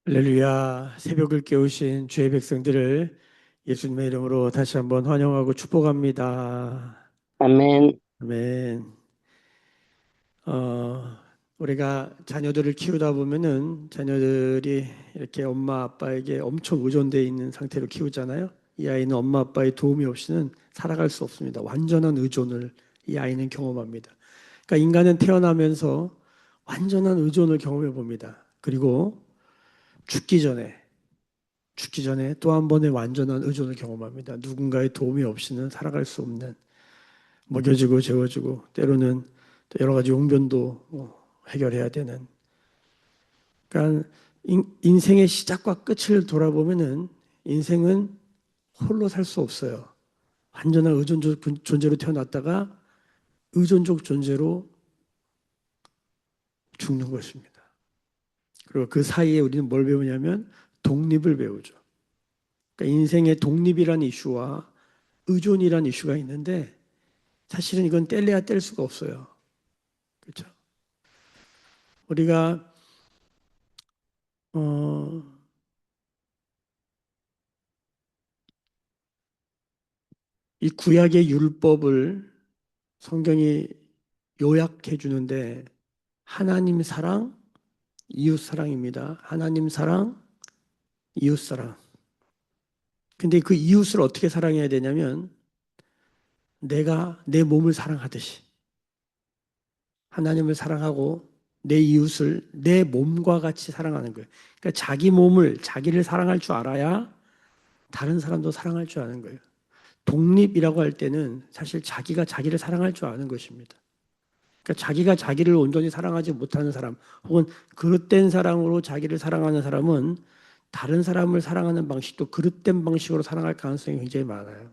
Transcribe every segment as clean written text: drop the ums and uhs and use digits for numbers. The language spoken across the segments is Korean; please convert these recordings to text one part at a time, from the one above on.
할렐루야, 새벽을 깨우신 주의 백성들을 예수님의 이름으로 다시 한번 환영하고 축복합니다. 아멘. 아멘. 어, 우리가 자녀들을 키우다 보면은 자녀들이 이렇게 엄마 아빠에게 엄청 의존되어 있는 상태로 키우잖아요. 이 아이는 엄마 아빠의 도움이 없이는 살아갈 수 없습니다. 완전한 의존을 이 아이는 경험합니다. 그러니까 인간은 태어나면서 완전한 의존을 경험해 봅니다. 그리고 죽기 전에 또 한 번의 완전한 의존을 경험합니다. 누군가의 도움이 없이는 살아갈 수 없는, 먹여주고 재워주고 때로는 또 여러 가지 용변도 해결해야 되는. 그러니까 인생의 시작과 끝을 돌아보면은 인생은 홀로 살 수 없어요. 완전한 의존적 존재로 태어났다가 의존적 존재로 죽는 것입니다. 그리고 그 사이에 우리는 뭘 배우냐면 독립을 배우죠. 그러니까 인생의 독립이라는 이슈와 의존이라는 이슈가 있는데 사실은 이건 뗄래야 뗄 수가 없어요. 그렇죠? 우리가 어, 이 구약의 율법을 성경이 요약해 주는데 하나님 사랑, 이웃 사랑입니다. 하나님 사랑, 이웃 사랑. 근데 그 이웃을 어떻게 사랑해야 되냐면 내가 내 몸을 사랑하듯이 하나님을 사랑하고 내 이웃을 내 몸과 같이 사랑하는 거예요. 그러니까 자기 몸을 자기를 사랑할 줄 알아야 다른 사람도 사랑할 줄 아는 거예요. 독립이라고 할 때는 사실 자기가 자기를 사랑할 줄 아는 것입니다. 그러니까 자기가 자기를 온전히 사랑하지 못하는 사람, 혹은 그릇된 사랑으로 자기를 사랑하는 사람은 다른 사람을 사랑하는 방식도 그릇된 방식으로 사랑할 가능성이 굉장히 많아요.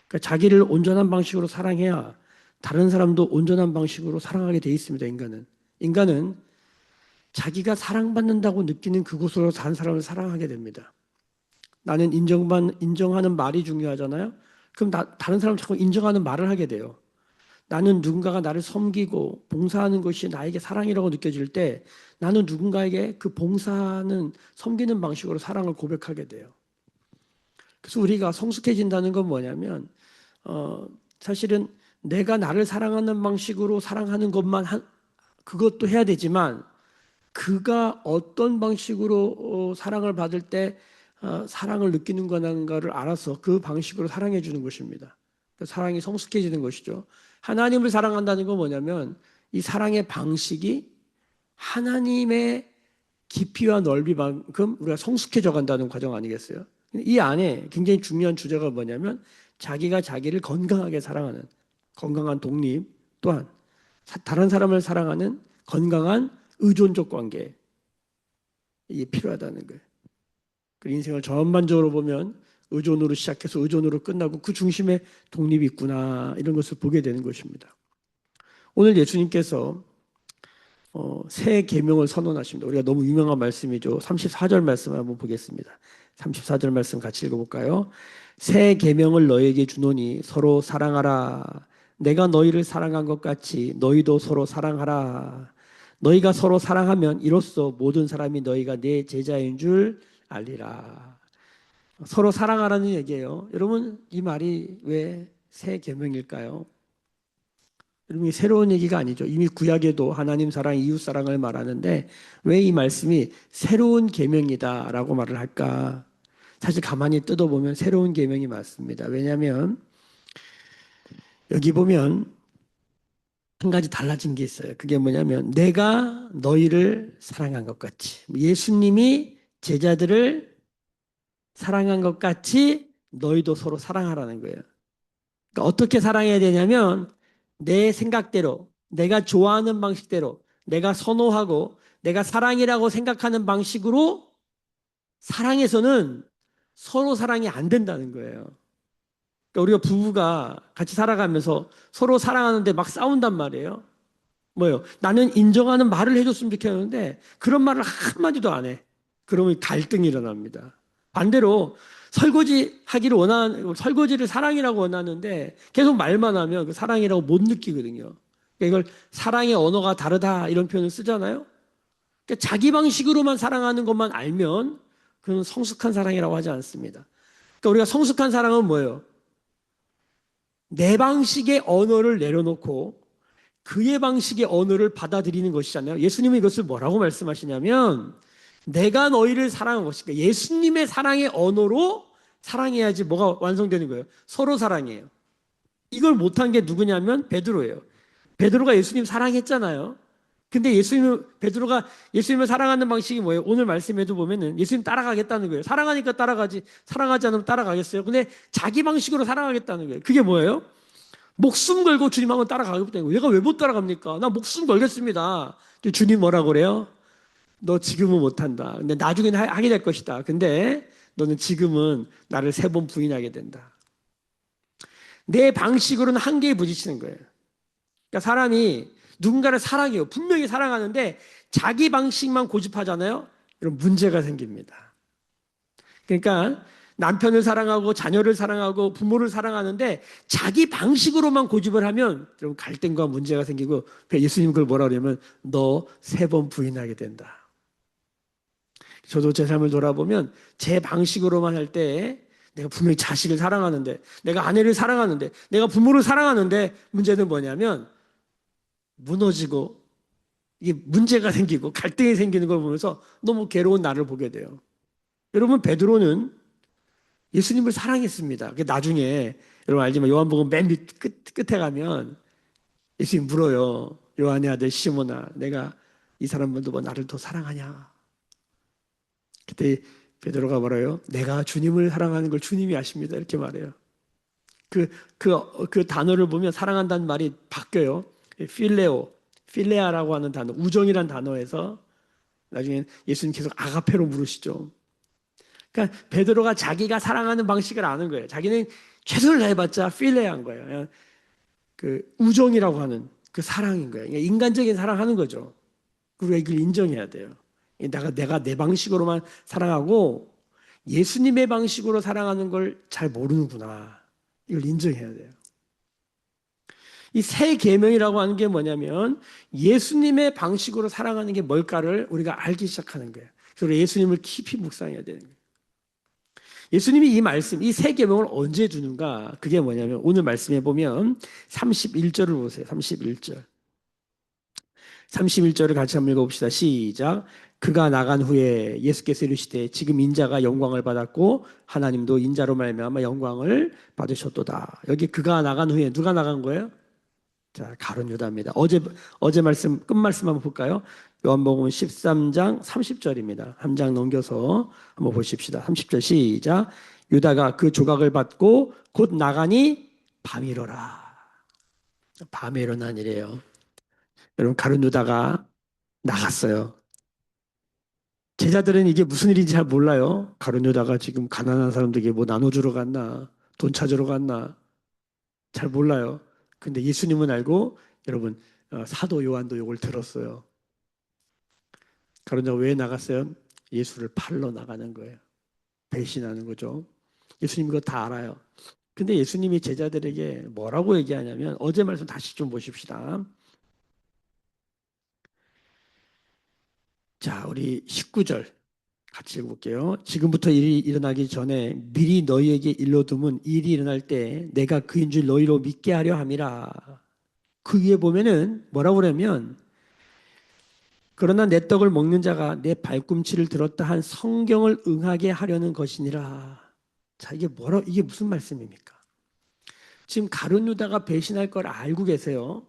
그러니까 자기를 온전한 방식으로 사랑해야 다른 사람도 온전한 방식으로 사랑하게 돼 있습니다, 인간은. 인간은 자기가 사랑받는다고 느끼는 그곳으로 다른 사람을 사랑하게 됩니다. 나는 인정하는 말이 중요하잖아요. 그럼 다른 사람 자꾸 인정하는 말을 하게 돼요. 나는 누군가가 나를 섬기고 봉사하는 것이 나에게 사랑이라고 느껴질 때 나는 누군가에게 그 봉사하는 섬기는 방식으로 사랑을 고백하게 돼요. 그래서 우리가 성숙해진다는 건 뭐냐면 어, 사실은 내가 나를 사랑하는 방식으로 사랑하는 것만 그것도 해야 되지만 그가 어떤 방식으로 사랑을 받을 때 사랑을 느끼는 거는가를 알아서 그 방식으로 사랑해 주는 것입니다. 그 사랑이 성숙해지는 것이죠. 하나님을 사랑한다는 건 뭐냐면 이 사랑의 방식이 하나님의 깊이와 넓이만큼 우리가 성숙해져 간다는 과정 아니겠어요? 이 안에 굉장히 중요한 주제가 뭐냐면 자기가 자기를 건강하게 사랑하는 건강한 독립 또한 다른 사람을 사랑하는 건강한 의존적 관계 이게 필요하다는 거예요. 그 인생을 전반적으로 보면 의존으로 시작해서 의존으로 끝나고 그 중심에 독립이 있구나 이런 것을 보게 되는 것입니다. 오늘 예수님께서 새 계명을 선언하십니다. 우리가 너무 유명한 말씀이죠. 34절 말씀을 한번 보겠습니다. 34절 말씀 같이 읽어볼까요? 새 계명을 너에게 주노니 서로 사랑하라. 내가 너희를 사랑한 것 같이 너희도 서로 사랑하라. 너희가 서로 사랑하면 이로써 모든 사람이 너희가 내 제자인 줄 알리라. 서로 사랑하라는 얘기예요. 여러분 이 말이 왜 새 계명일까요? 여러분, 새로운 얘기가 아니죠. 이미 구약에도 하나님 사랑, 이웃 사랑을 말하는데 왜 이 말씀이 새로운 계명이다라고 말을 할까? 사실 가만히 뜯어보면 새로운 계명이 맞습니다. 왜냐하면 여기 보면 한 가지 달라진 게 있어요. 그게 뭐냐면 내가 너희를 사랑한 것 같이 예수님이 제자들을 사랑한 것 같이 너희도 서로 사랑하라는 거예요. 그러니까 어떻게 사랑해야 되냐면 내 생각대로, 내가 좋아하는 방식대로, 내가 선호하고 내가 사랑이라고 생각하는 방식으로 사랑해서는 서로 사랑이 안 된다는 거예요. 그러니까 우리가 부부가 같이 살아가면서 서로 사랑하는데 막 싸운단 말이에요. 뭐요? 나는 인정하는 말을 해줬으면 좋겠는데 그런 말을 한마디도 안 해. 그러면 갈등이 일어납니다. 반대로 설거지를 사랑이라고 원하는데 계속 말만 하면 그 사랑이라고 못 느끼거든요. 그러니까 이걸 사랑의 언어가 다르다 이런 표현을 쓰잖아요. 그러니까 자기 방식으로만 사랑하는 것만 알면 그건 성숙한 사랑이라고 하지 않습니다. 그러니까 우리가 성숙한 사랑은 뭐예요? 내 방식의 언어를 내려놓고 그의 방식의 언어를 받아들이는 것이잖아요. 예수님은 이것을 뭐라고 말씀하시냐면 내가 너희를 사랑한 것이니까 예수님의 사랑의 언어로 사랑해야지 뭐가 완성되는 거예요. 서로 사랑해요. 이걸 못한 게 누구냐면 베드로예요. 베드로가 예수님 사랑했잖아요. 근데 베드로가 예수님을 사랑하는 방식이 뭐예요? 오늘 말씀에도 보면은 예수님 따라가겠다는 거예요. 사랑하니까 따라가지, 사랑하지 않으면 따라가겠어요. 근데 자기 방식으로 사랑하겠다는 거예요. 그게 뭐예요? 목숨 걸고 주님하고 따라가겠다는 거예요. 얘가 왜 못 따라갑니까? 나 목숨 걸겠습니다. 주님 뭐라고 그래요? 너 지금은 못한다. 근데 나중에는 하게 될 것이다. 근데 너는 지금은 나를 3번 부인하게 된다. 내 방식으로는 한계에 부딪히는 거예요. 그러니까 사람이 누군가를 사랑해요. 분명히 사랑하는데 자기 방식만 고집하잖아요. 그럼 문제가 생깁니다. 그러니까 남편을 사랑하고 자녀를 사랑하고 부모를 사랑하는데 자기 방식으로만 고집을 하면 좀 갈등과 문제가 생기고 예수님 그걸 뭐라 그러냐면 너 3번 부인하게 된다. 저도 제 삶을 돌아보면 제 방식으로만 할 때 내가 분명히 자식을 사랑하는데 내가 아내를 사랑하는데 내가 부모를 사랑하는데 문제는 뭐냐면 무너지고 이게 문제가 생기고 갈등이 생기는 걸 보면서 너무 괴로운 나를 보게 돼요. 여러분 베드로는 예수님을 사랑했습니다. 나중에 여러분 알지만 요한복음 맨 끝에 가면 예수님 물어요. 요한의 아들 시몬아 내가 이 사람들도 뭐 나를 더 사랑하냐. 그때 베드로가 말해요. 내가 주님을 사랑하는 걸 주님이 아십니다. 이렇게 말해요. 그 단어를 보면 사랑한다는 말이 바뀌어요. 필레아라고 하는 단어, 우정이란 단어에서 나중에 예수님 계속 아가페로 부르시죠. 그러니까 베드로가 자기가 사랑하는 방식을 아는 거예요. 자기는 최선을 다해봤자 필레아인 거예요. 그 우정이라고 하는 그 사랑인 거예요. 그러니까 인간적인 사랑하는 거죠. 그리고 이걸 인정해야 돼요. 내가 내 방식으로만 사랑하고 예수님의 방식으로 사랑하는 걸 잘 모르는구나. 이걸 인정해야 돼요. 이 새 계명이라고 하는 게 뭐냐면 예수님의 방식으로 사랑하는 게 뭘까를 우리가 알기 시작하는 거예요. 그래서 예수님을 깊이 묵상해야 되는 거예요. 예수님이 이 말씀, 이 새 계명을 언제 주는가? 그게 뭐냐면 오늘 말씀해 보면 31절을 보세요. 31절. 31절을 같이 한번 읽어봅시다. 시작. 그가 나간 후에 예수께서 이르시되 지금 인자가 영광을 받았고 하나님도 인자로 말미암아 영광을 받으셨도다. 여기 그가 나간 후에 누가 나간 거예요? 자, 가룟 유다입니다. 어제 말씀 끝 말씀 한번 볼까요? 요한복음 13장 30절입니다. 한 장 넘겨서 한번 보십시다. 30절 시작. 유다가 그 조각을 받고 곧 나가니 밤이 일어라. 밤에 일어난 일이에요. 여러분 가룟 유다가 나갔어요. 제자들은 이게 무슨 일인지 잘 몰라요. 가룟 유다가 지금 가난한 사람들에게 뭐 나눠주러 갔나, 돈 찾으러 갔나 잘 몰라요. 근데 예수님은 알고 여러분 사도 요한도 이걸 들었어요. 가룟 유다가 왜 나갔어요? 예수를 팔러 나가는 거예요. 배신하는 거죠. 예수님 그거 다 알아요. 근데 예수님이 제자들에게 뭐라고 얘기하냐면 어제 말씀 다시 좀 보십시다. 자, 우리 19절 같이 읽어볼게요. 지금부터 일이 일어나기 전에 미리 너희에게 일러두면 일이 일어날 때 내가 그인 줄 너희로 믿게 하려 함이라. 그 위에 보면은 뭐라고 그러면 그러나 내 떡을 먹는 자가 내 발꿈치를 들었다 한 성경을 응하게 하려는 것이니라. 자, 이게 무슨 말씀입니까? 지금 가룟 유다가 배신할 걸 알고 계세요.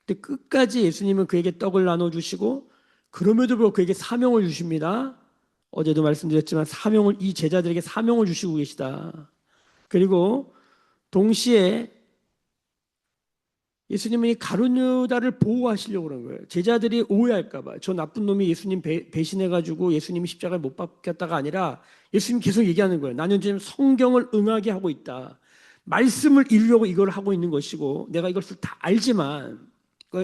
근데 끝까지 예수님은 그에게 떡을 나눠주시고 그럼에도 불구하고 그에게 사명을 주십니다. 어제도 말씀드렸지만 이 제자들에게 사명을 주시고 계시다. 그리고 동시에 예수님은 이 가룟 유다를 보호하시려고 그런 거예요. 제자들이 오해할까 봐. 저 나쁜 놈이 예수님 배신해가지고 예수님이 십자가에 못 박혔다가 아니라 예수님 계속 얘기하는 거예요. 나는 지금 성경을 응하게 하고 있다. 말씀을 이루려고 이걸 하고 있는 것이고 내가 이것을 다 알지만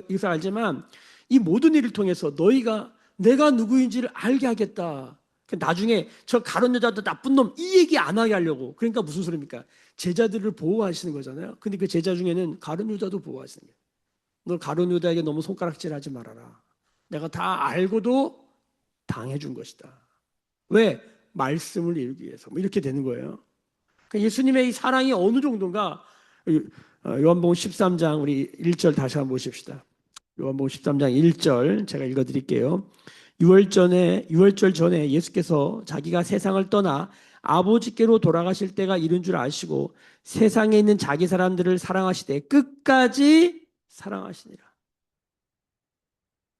이것을 알지만 이 모든 일을 통해서 너희가 내가 누구인지를 알게 하겠다. 나중에 저 가룟 유다도 나쁜 놈 이 얘기 안 하게 하려고. 그러니까 무슨 소리입니까? 제자들을 보호하시는 거잖아요. 근데 그 제자 중에는 가룟 유다도 보호하시는 거예요. 너 가룟 유다에게 너무 손가락질하지 말아라. 내가 다 알고도 당해준 것이다. 왜? 말씀을 이루기 위해서. 뭐 이렇게 되는 거예요. 그러니까 예수님의 이 사랑이 어느 정도인가? 요한복음 13장 우리 1절 다시 한번 보십시다. 요한복음 13장 1절 제가 읽어드릴게요. 유월절 전에 예수께서 자기가 세상을 떠나 아버지께로 돌아가실 때가 이른 줄 아시고 세상에 있는 자기 사람들을 사랑하시되 끝까지 사랑하시니라.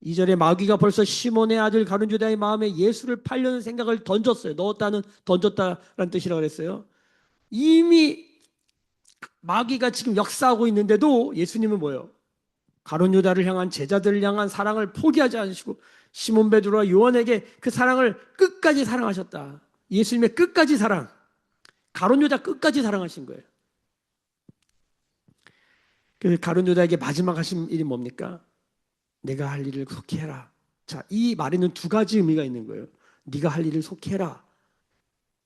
2절에 마귀가 벌써 시몬의 아들 가룟 유다의 마음에 예수를 팔려는 생각을 던졌어요. 넣었다는 던졌다라는 뜻이라고 그랬어요. 이미 마귀가 지금 역사하고 있는데도 예수님은 뭐예요? 가룟 유다를 향한 제자들을 향한 사랑을 포기하지 않으시고 시몬 베드로와 요한에게 그 사랑을 끝까지 사랑하셨다. 예수님의 끝까지 사랑, 가룟 유다 끝까지 사랑하신 거예요. 그래서 가룟 유다에게 마지막 하신 일이 뭡니까? 내가 할 일을 속히 해라. 자, 이 말에는 두 가지 의미가 있는 거예요. 네가 할 일을 속히 해라.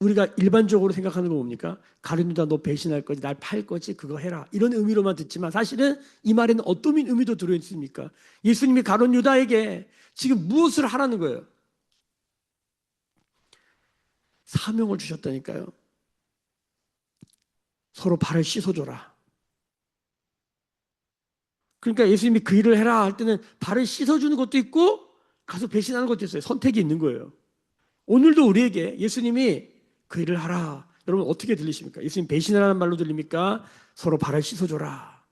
우리가 일반적으로 생각하는 건 뭡니까? 가룟 유다 너 배신할 거지, 날 팔 거지, 그거 해라. 이런 의미로만 듣지만 사실은 이 말에는 어떤 의미도 들어있습니까? 예수님이 가룟 유다에게 지금 무엇을 하라는 거예요? 사명을 주셨다니까요. 서로 발을 씻어줘라. 그러니까 예수님이 그 일을 해라 할 때는 발을 씻어주는 것도 있고 가서 배신하는 것도 있어요. 선택이 있는 거예요. 오늘도 우리에게 예수님이 그 일을 하라. 여러분 어떻게 들리십니까? 예수님 배신하라는 말로 들립니까? 서로 발을 씻어줘라.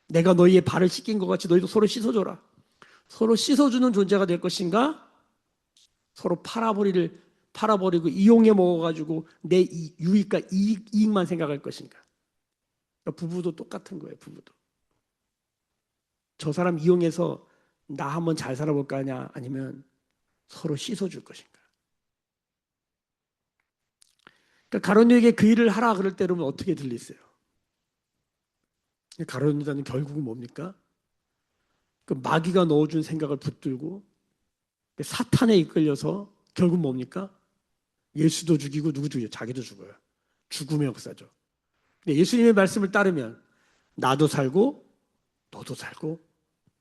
내가 너희의 발을 씻긴 것 같이 너희도 서로 씻어줘라. 서로 씻어주는 존재가 될 것인가? 서로 팔아버리고 이용해 먹어가지고 내 유익과 이익만 생각할 것인가? 그러니까 부부도 똑같은 거예요. 부부도. 저 사람 이용해서 나 한번 잘 살아볼까 하냐? 아니면 서로 씻어줄 것인가? 그러니까 가룟유다에게 그 일을 하라 그럴 때 여러분 어떻게 들리세요? 가룟유다는 결국은 뭡니까? 그 마귀가 넣어준 생각을 붙들고 사탄에 이끌려서 결국 뭡니까? 예수도 죽이고 누구 죽여요? 자기도 죽어요. 죽음의 역사죠. 근데 예수님의 말씀을 따르면 나도 살고 너도 살고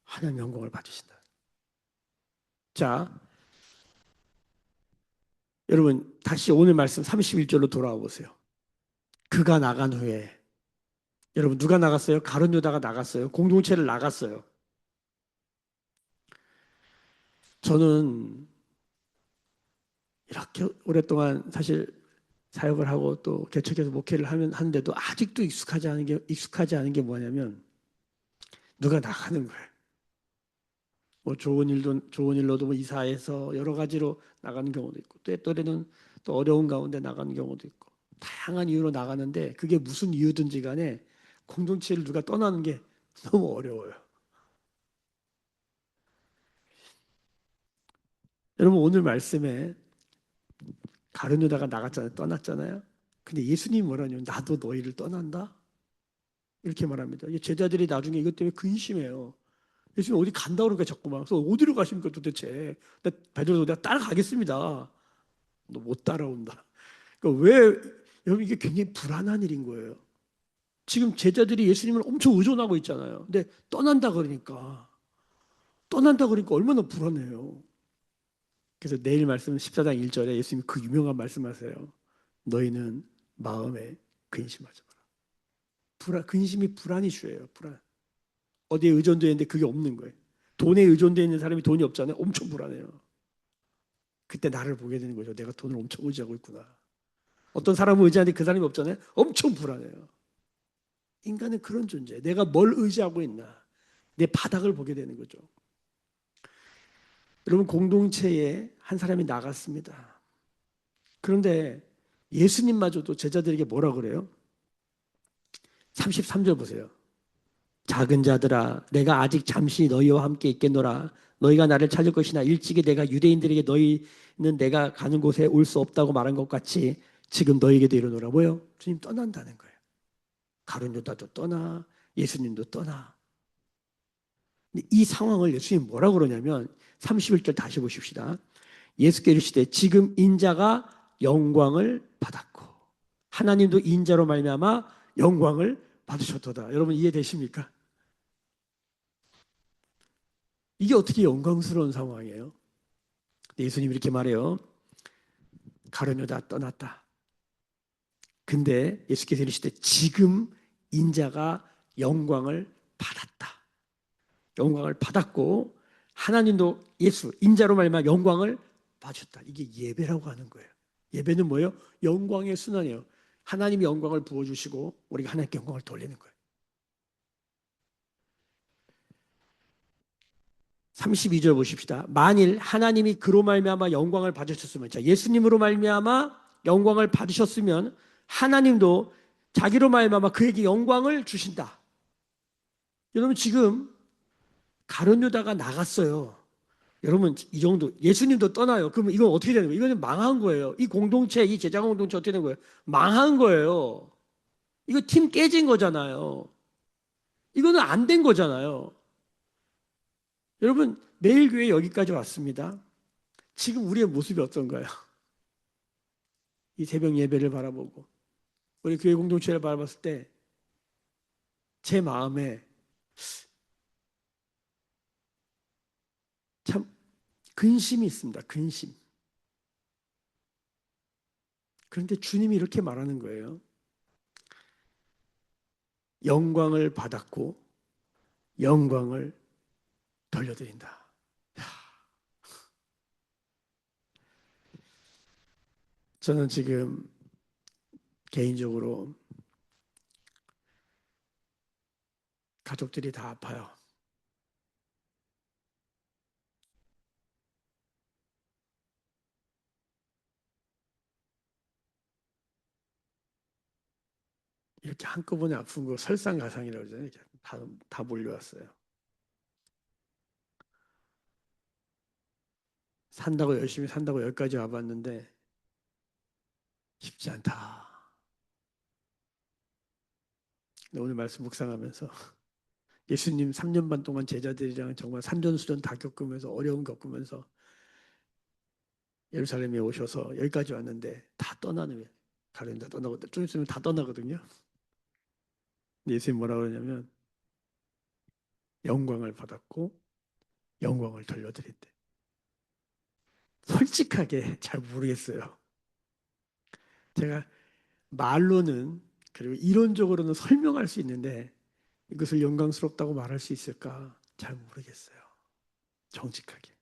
하나님 영광을 받으신다. 자, 여러분 다시 오늘 말씀 31절로 돌아와 보세요. 그가 나간 후에 여러분 누가 나갔어요? 가룟 유다가 나갔어요. 공동체를 나갔어요. 저는 이렇게 오랫동안 사실 사역을 하고 또 개척해서 목회를 하는데도 아직도 익숙하지 않은 게 뭐냐면 누가 나가는 거예요. 뭐 좋은 일로도 뭐 이사해서 여러 가지로 나가는 경우도 있고 또 때로는 또 어려운 가운데 나가는 경우도 있고 다양한 이유로 나가는데 그게 무슨 이유든지 간에 공동체를 누가 떠나는 게 너무 어려워요. 여러분 오늘 말씀에 가룟 유다가 나갔잖아요. 떠났잖아요. 근데 예수님이 뭐라냐면 나도 너희를 떠난다. 이렇게 말합니다. 제자들이 나중에 이것 때문에 근심해요. 예수님 어디 간다 그러니까 자꾸만. 그래서 어디로 가십니까 도대체? 베드로도 내가 따라가겠습니다. 너 못 따라온다. 그러니까 왜 여러분 이게 굉장히 불안한 일인 거예요. 지금 제자들이 예수님을 엄청 의존하고 있잖아요. 근데 떠난다 그러니까 얼마나 불안해요. 그래서 내일 말씀 14장 1절에 예수님이 그 유명한 말씀하세요. 너희는 마음에 근심하지 마라. 근심이 불안이 주예요. 불안. 어디에 의존되어 있는데 그게 없는 거예요. 돈에 의존되어 있는 사람이 돈이 없잖아요. 엄청 불안해요. 그때 나를 보게 되는 거죠. 내가 돈을 엄청 의지하고 있구나. 어떤 사람은 의지하는데 그 사람이 없잖아요. 엄청 불안해요. 인간은 그런 존재예요. 내가 뭘 의지하고 있나. 내 바닥을 보게 되는 거죠. 여러분 공동체에 한 사람이 나갔습니다. 그런데 예수님마저도 제자들에게 뭐라 그래요? 33절 보세요. 작은 자들아 내가 아직 잠시 너희와 함께 있겠노라. 너희가 나를 찾을 것이나 일찍이 내가 유대인들에게 너희는 내가 가는 곳에 올 수 없다고 말한 것 같이 지금 너희에게도 이르노라. 뭐요? 주님 떠난다는 거예요. 가룟 유다도 떠나 예수님도 떠나. 근데 이 상황을 예수님 뭐라고 그러냐면 31절 다시 보십시다. 예수께 이르시되 지금 인자가 영광을 받았고 하나님도 인자로 말미암아 영광을 받으셨도다. 여러분 이해되십니까? 이게 어떻게 영광스러운 상황이에요? 예수님이 이렇게 말해요. 가룟 유다 떠났다. 근데 예수께서 이르시되 지금 인자가 영광을 받았다. 영광을 받았고 하나님도 예수 인자로 말미암아 영광을 받으셨다. 이게 예배라고 하는 거예요. 예배는 뭐예요? 영광의 순환이에요. 하나님이 영광을 부어주시고 우리가 하나님께 영광을 돌리는 거예요. 32절 보십시다. 만일 하나님이 그로 말미암아 영광을 받으셨으면, 자, 예수님으로 말미암아 영광을 받으셨으면 하나님도 자기로 말미암아 그에게 영광을 주신다. 여러분 지금 가룟 유다가 나갔어요. 여러분 이 정도 예수님도 떠나요. 그러면 이건 어떻게 되는 거예요? 이거는 망한 거예요. 이 공동체, 이 제자 공동체 어떻게 되는 거예요? 망한 거예요. 이거 팀 깨진 거잖아요. 이거는 안 된 거잖아요. 여러분 매일 교회 여기까지 왔습니다. 지금 우리의 모습이 어떤가요? 이 새벽 예배를 바라보고 우리 교회 공동체를 바라봤을 때 제 마음에 참 근심이 있습니다. 근심. 그런데 주님이 이렇게 말하는 거예요. 영광을 받았고 영광을 돌려드린다. 저는 지금 개인적으로 가족들이 다 아파요. 이렇게 한꺼번에 아픈 거 설상가상이라고 그러잖아요. 다 몰려왔어요. 산다고 열심히 산다고 여기까지 와봤는데 쉽지 않다. 오늘 말씀 묵상하면서 예수님 3년 반 동안 제자들이랑 정말 산전수전 다 겪으면서 어려움 겪으면서 예루살렘에 오셔서 여기까지 왔는데 다 떠나는 가룟 다 떠나고 좀 있으면 다 떠나거든요. 예수님 뭐라 그러냐면 영광을 받았고 영광을 돌려드린대. 솔직하게 잘 모르겠어요. 제가 말로는 그리고 이론적으로는 설명할 수 있는데 이것을 영광스럽다고 말할 수 있을까 잘 모르겠어요. 정직하게.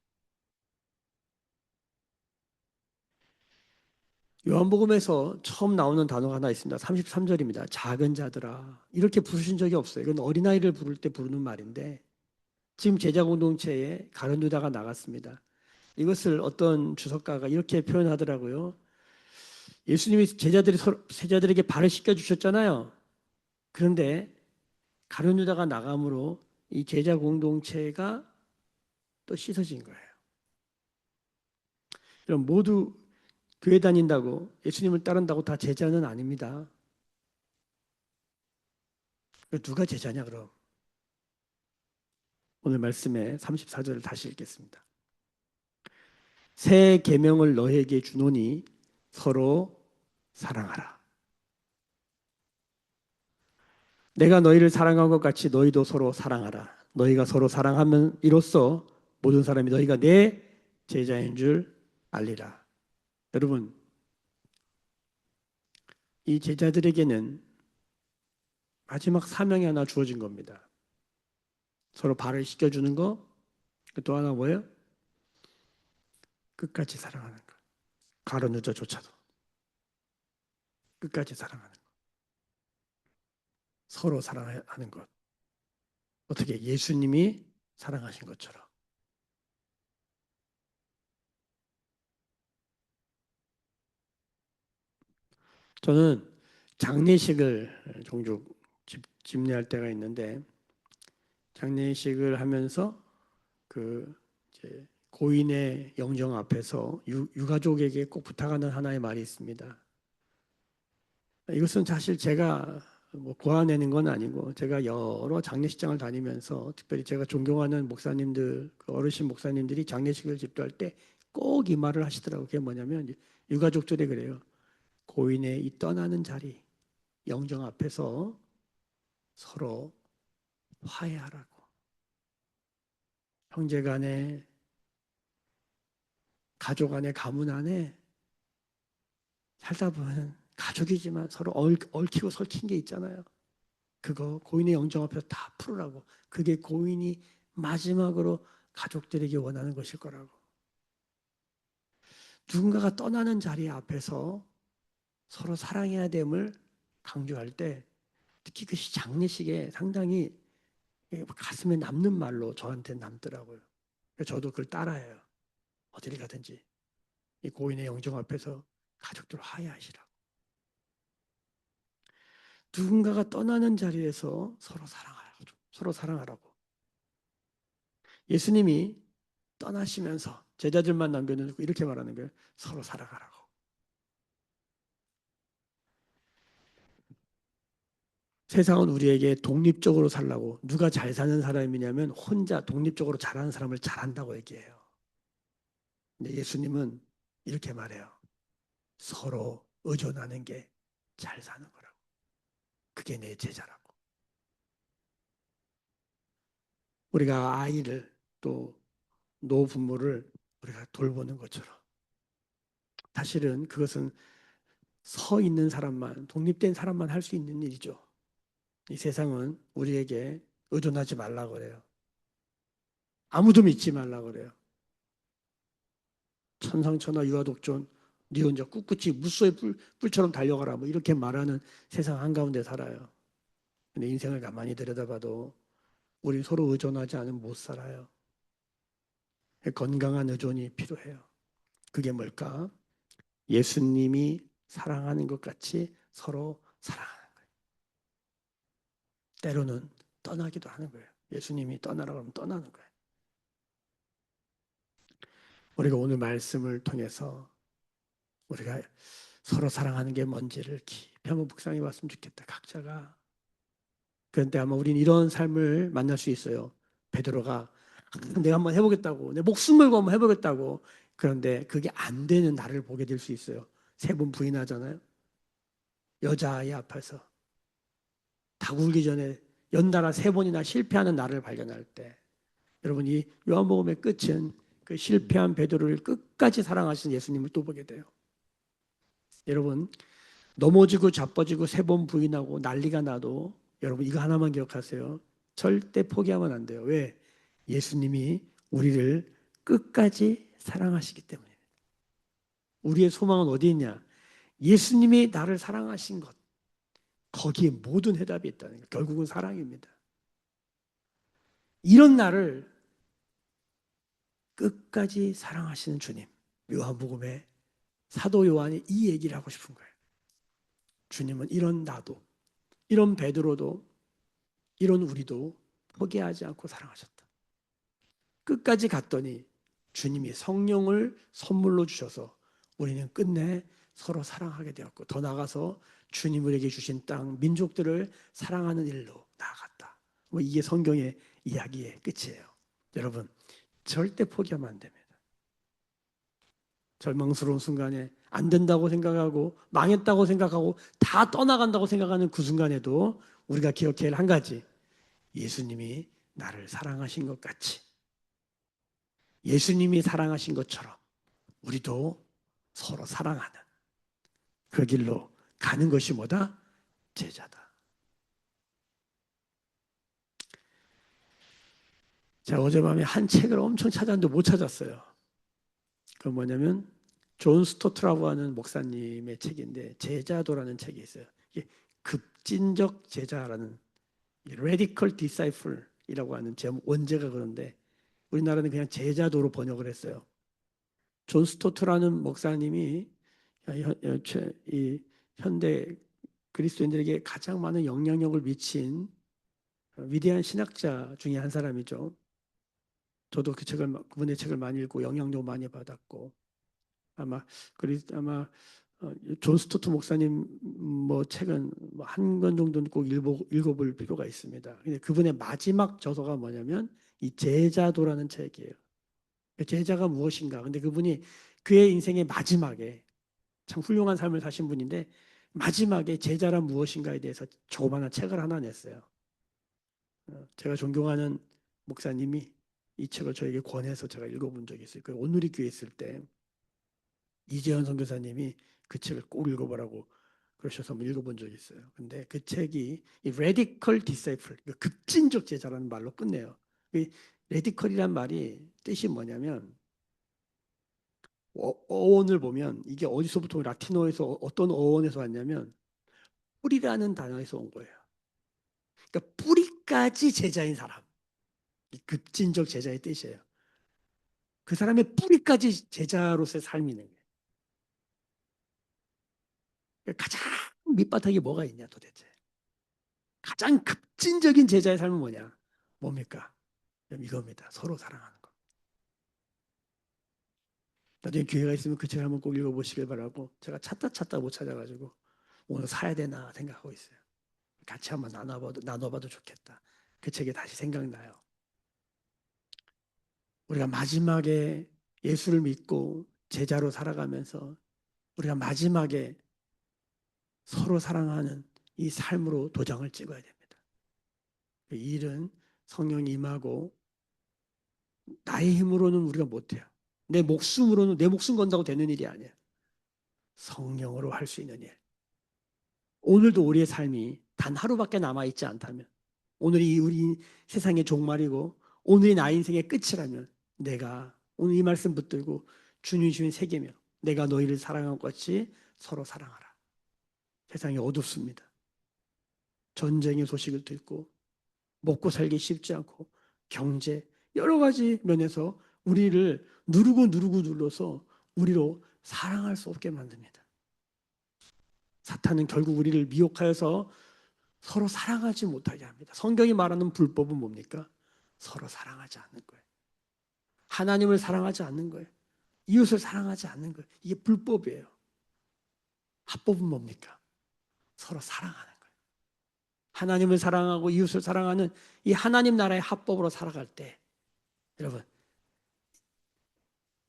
요한복음에서 처음 나오는 단어가 하나 있습니다. 33절입니다. 작은 자들아. 이렇게 부르신 적이 없어요. 이건 어린아이를 부를 때 부르는 말인데 지금 제자 공동체에 가룟 유다가 나갔습니다. 이것을 어떤 주석가가 이렇게 표현하더라고요. 예수님이 제자들에게 발을 씻겨 주셨잖아요. 그런데 가룟 유다가 나감으로 이 제자 공동체가 또 씻어진 거예요. 그럼 모두 교회 다닌다고 예수님을 따른다고 다 제자는 아닙니다. 누가 제자냐 그럼? 오늘 말씀에 34절을 다시 읽겠습니다. 새 계명을 너에게 주노니 서로 사랑하라. 내가 너희를 사랑한 것 같이 너희도 서로 사랑하라. 너희가 서로 사랑하면 이로써 모든 사람이 너희가 내 제자인 줄 알리라. 여러분, 이 제자들에게는 마지막 사명이 하나 주어진 겁니다. 서로 발을 씻겨주는 거, 또 하나 뭐예요? 끝까지 사랑하는 것. 가룟 유다조차도 끝까지 사랑하는 것. 서로 사랑하는 것. 어떻게 예수님이 사랑하신 것처럼. 저는 장례식을 종종 집례할 때가 있는데 장례식을 하면서 그 이제 고인의 영정 앞에서 유가족에게 꼭 부탁하는 하나의 말이 있습니다. 이것은 사실 제가 뭐 고안내는 건 아니고 제가 여러 장례식장을 다니면서 특별히 제가 존경하는 목사님들, 그 어르신 목사님들이 장례식을 집도할 때 꼭 이 말을 하시더라고요. 그게 뭐냐면 유가족들이 그래요. 고인의 이 떠나는 자리, 영정 앞에서 서로 화해하라고. 형제간에 가족 안에, 가문 안에 살다 보면 가족이지만 서로 얽히고 설킨 게 있잖아요. 그거 고인의 영정 앞에서 다 풀으라고. 그게 고인이 마지막으로 가족들에게 원하는 것일 거라고. 누군가가 떠나는 자리 앞에서 서로 사랑해야 됨을 강조할 때 특히 그 장례식에 상당히 가슴에 남는 말로 저한테 남더라고요. 저도 그걸 따라해요. 어디를 가든지 이 고인의 영정 앞에서 가족들 화해하시라고. 누군가가 떠나는 자리에서 서로 사랑하라고. 서로 사랑하라고. 예수님이 떠나시면서 제자들만 남겨놓고 이렇게 말하는 거예요. 서로 사랑하라고. 세상은 우리에게 독립적으로 살라고 누가 잘 사는 사람이냐면 혼자 독립적으로 잘하는 사람을 잘한다고 얘기해요. 근데 예수님은 이렇게 말해요. 서로 의존하는 게 잘 사는 거라고. 그게 내 제자라고. 우리가 아이를 또 노부모를 우리가 돌보는 것처럼 사실은 그것은 서 있는 사람만, 독립된 사람만 할 수 있는 일이죠. 이 세상은 우리에게 의존하지 말라 그래요. 아무도 믿지 말라 그래요. 천상천하 유아독존 네 혼자 꿋꿋이 무소의 뿔처럼 달려가라 뭐 이렇게 말하는 세상 한가운데 살아요. 근데 인생을 가만히 들여다봐도 우리 서로 의존하지 않으면 못 살아요. 건강한 의존이 필요해요. 그게 뭘까? 예수님이 사랑하는 것 같이 서로 사랑하는 거예요. 때로는 떠나기도 하는 거예요. 예수님이 떠나라 그러면 떠나는 거예요. 우리가 오늘 말씀을 통해서 우리가 서로 사랑하는 게 뭔지를 깊이 한번 묵상해 봤으면 좋겠다. 각자가. 그런데 아마 우리는 이런 삶을 만날 수 있어요. 베드로가 내가 한번 해보겠다고, 내 목숨 걸고 한번 해보겠다고. 그런데 그게 안 되는 나를 보게 될 수 있어요. 세 번 부인하잖아요. 여자아이 앞에서 다 굴기 전에 연달아 세 번이나 실패하는 나를 발견할 때, 여러분 이 요한복음의 끝은 그 실패한 베드로를 끝까지 사랑하신 예수님을 또 보게 돼요. 여러분 넘어지고 자빠지고 세 번 부인하고 난리가 나도 여러분 이거 하나만 기억하세요. 절대 포기하면 안 돼요. 왜? 예수님이 우리를 끝까지 사랑하시기 때문입니다. 우리의 소망은 어디 있냐? 예수님이 나를 사랑하신 것. 거기에 모든 해답이 있다는 거예요. 결국은 사랑입니다. 이런 나를 끝까지 사랑하시는 주님. 요한복음에 사도 요한이 이 얘기를 하고 싶은 거예요. 주님은 이런 나도, 이런 베드로도, 이런 우리도 포기하지 않고 사랑하셨다. 끝까지 갔더니 주님이 성령을 선물로 주셔서 우리는 끝내 서로 사랑하게 되었고 더 나아가서 주님 우리에게 주신 땅, 민족들을 사랑하는 일로 나아갔다. 뭐 이게 성경의 이야기의 끝이에요. 여러분 절대 포기하면 안 됩니다. 절망스러운 순간에 안 된다고 생각하고 망했다고 생각하고 다 떠나간다고 생각하는 그 순간에도 우리가 기억해야 할 한 가지, 예수님이 나를 사랑하신 것 같이 예수님이 사랑하신 것처럼 우리도 서로 사랑하는 그 길로 가는 것이 뭐다? 제자다. 제가 어젯밤에 한 책을 엄청 찾았는데 못 찾았어요. 그 뭐냐면 존 스토트라고 하는 목사님의 책인데 제자도라는 책이 있어요. 이게 급진적 제자라는 Radical Disciple이라고 하는 원제가 그런데 우리나라는 그냥 제자도로 번역을 했어요. 존 스토트라는 목사님이 이 현대 그리스도인들에게 가장 많은 영향력을 미친 위대한 신학자 중에 한 사람이죠. 저도 그분의 책을 많이 읽고 영향력 많이 받았고 아마 존 스토트 목사님 뭐 책은 한 권 정도는 꼭 읽어볼 필요가 있습니다. 근데 그분의 마지막 저서가 뭐냐면 이 제자도라는 책이에요. 제자가 무엇인가? 근데 그분이 그의 인생의 마지막에 참 훌륭한 삶을 사신 분인데 마지막에 제자란 무엇인가에 대해서 조그마한 책을 하나 냈어요. 제가 존경하는 목사님이 이 책을 저에게 권해서 제가 읽어본 적이 있어요. 그 온누리 교회 있을 때 이재현 선교사님이 그 책을 꼭 읽어보라고 그러셔서 한번 읽어본 적이 있어요. 근데 그 책이 이 radical disciple, 급진적 제자라는 말로 끝내요. 이 radical이란 말이 뜻이 뭐냐면 어원을 보면 이게 어디서부터 라틴어에서 어떤 어원에서 왔냐면 뿌리라는 단어에서 온 거예요. 그러니까 뿌리까지 제자인 사람. 이 급진적 제자의 뜻이에요. 그 사람의 뿌리까지 제자로서의 삶이 있는 거예요. 그러니까 가장 밑바닥에 뭐가 있냐 도대체. 가장 급진적인 제자의 삶은 뭐냐? 뭡니까? 이겁니다. 서로 사랑하는 거. 나중에 기회가 있으면 그 책을 한번 꼭 읽어보시길 바라고 제가 찾다 못 찾아가지고 오늘 사야 되나 생각하고 있어요. 같이 한번 나눠봐도 좋겠다. 그 책이 다시 생각나요. 우리가 마지막에 예수를 믿고 제자로 살아가면서 우리가 마지막에 서로 사랑하는 이 삶으로 도장을 찍어야 됩니다. 이 일은 성령이 임하고 나의 힘으로는 우리가 못해요. 내 목숨으로는 내 목숨 건다고 되는 일이 아니에요. 성령으로 할 수 있는 일. 오늘도 우리의 삶이 단 하루밖에 남아있지 않다면 오늘이 우리 세상의 종말이고 오늘이 나의 인생의 끝이라면 내가 오늘 이 말씀 붙들고 주님 주인 새기며 내가 너희를 사랑한 것 같이 서로 사랑하라. 세상이 어둡습니다. 전쟁의 소식을 듣고 먹고 살기 쉽지 않고 경제 여러 가지 면에서 우리를 누르고 눌러서 우리로 사랑할 수 없게 만듭니다. 사탄은 결국 우리를 미혹하여서 서로 사랑하지 못하게 합니다. 성경이 말하는 불법은 뭡니까? 서로 사랑하지 않는 거예요. 하나님을 사랑하지 않는 거예요. 이웃을 사랑하지 않는 거예요. 이게 불법이에요. 합법은 뭡니까? 서로 사랑하는 거예요. 하나님을 사랑하고 이웃을 사랑하는 이 하나님 나라의 합법으로 살아갈 때 여러분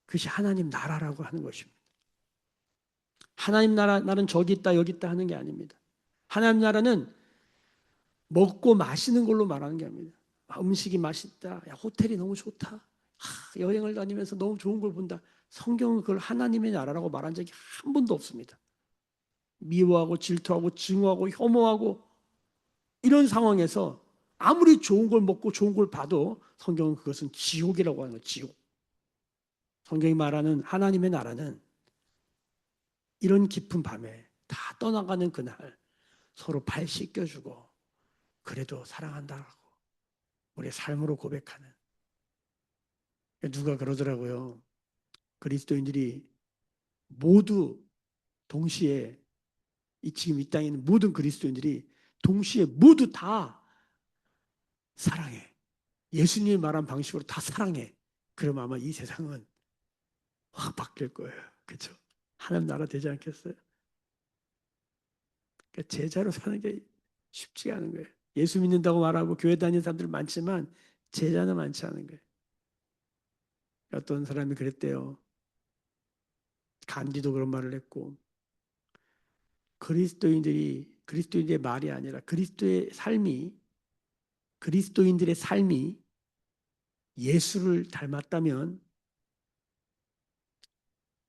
그것이 하나님 나라라고 하는 것입니다. 하나님 나라는 저기 있다 여기 있다 하는 게 아닙니다. 하나님 나라는 먹고 마시는 걸로 말하는 게 아닙니다. 음식이 맛있다. 야, 호텔이 너무 좋다. 여행을 다니면서 너무 좋은 걸 본다. 성경은 그걸 하나님의 나라라고 말한 적이 한 번도 없습니다. 미워하고 질투하고 증오하고 혐오하고 이런 상황에서 아무리 좋은 걸 먹고 좋은 걸 봐도 성경은 그것은 지옥이라고 하는 거예요. 지옥. 성경이 말하는 하나님의 나라는 이런 깊은 밤에 다 떠나가는 그날 서로 발 씻겨주고 그래도 사랑한다라고 우리의 삶으로 고백하는 누가 그러더라고요. 그리스도인들이 모두 동시에 지금 이 땅에 있는 모든 그리스도인들이 동시에 모두 다 사랑해. 예수님이 말한 방식으로 다 사랑해. 그럼 아마 이 세상은 확 바뀔 거예요. 그렇죠? 하나님 나라 되지 않겠어요? 그러니까 제자로 사는 게 쉽지 않은 거예요. 예수 믿는다고 말하고 교회 다니는 사람들 많지만 제자는 많지 않은 거예요. 어떤 사람이 그랬대요. 간디도 그런 말을 했고 그리스도인들의 말이 아니라 그리스도인들의 삶이 예수를 닮았다면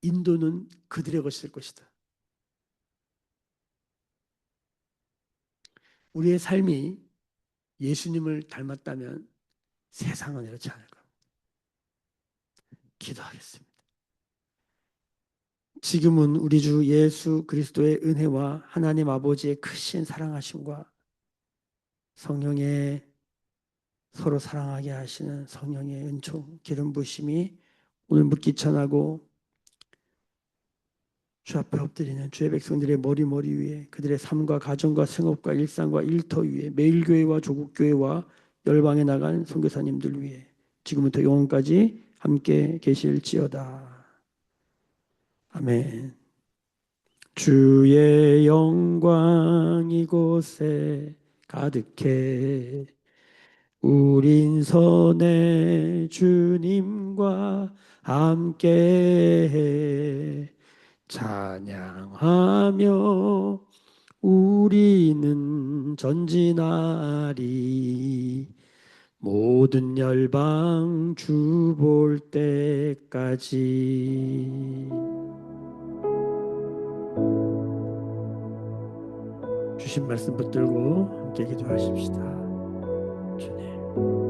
인도는 그들의 것일 것이다. 우리의 삶이 예수님을 닮았다면 세상은 이렇지 않을 겁니다. 기도하겠습니다. 지금은 우리 주 예수 그리스도의 은혜와 하나님 아버지의 크신 사랑하심과 성령의 서로 사랑하게 하시는 성령의 은총, 기름 부심이 오늘 묻기 전하고 주 앞에 엎드리는 주의 백성들의 머리 위에 그들의 삶과 가정과 생업과 일상과 일터 위에 매일 교회와 조국 교회와 열방에 나간 선교사님들 위에 지금부터 영원까지 함께 계실지어다. 아멘. 주의 영광 이곳에 가득해 우린 선의 주님과 함께해 찬양하며 우리는 전진하리 모든 열방 주 볼 때까지 주신 말씀 붙들고 함께 기도하십시다. 주님.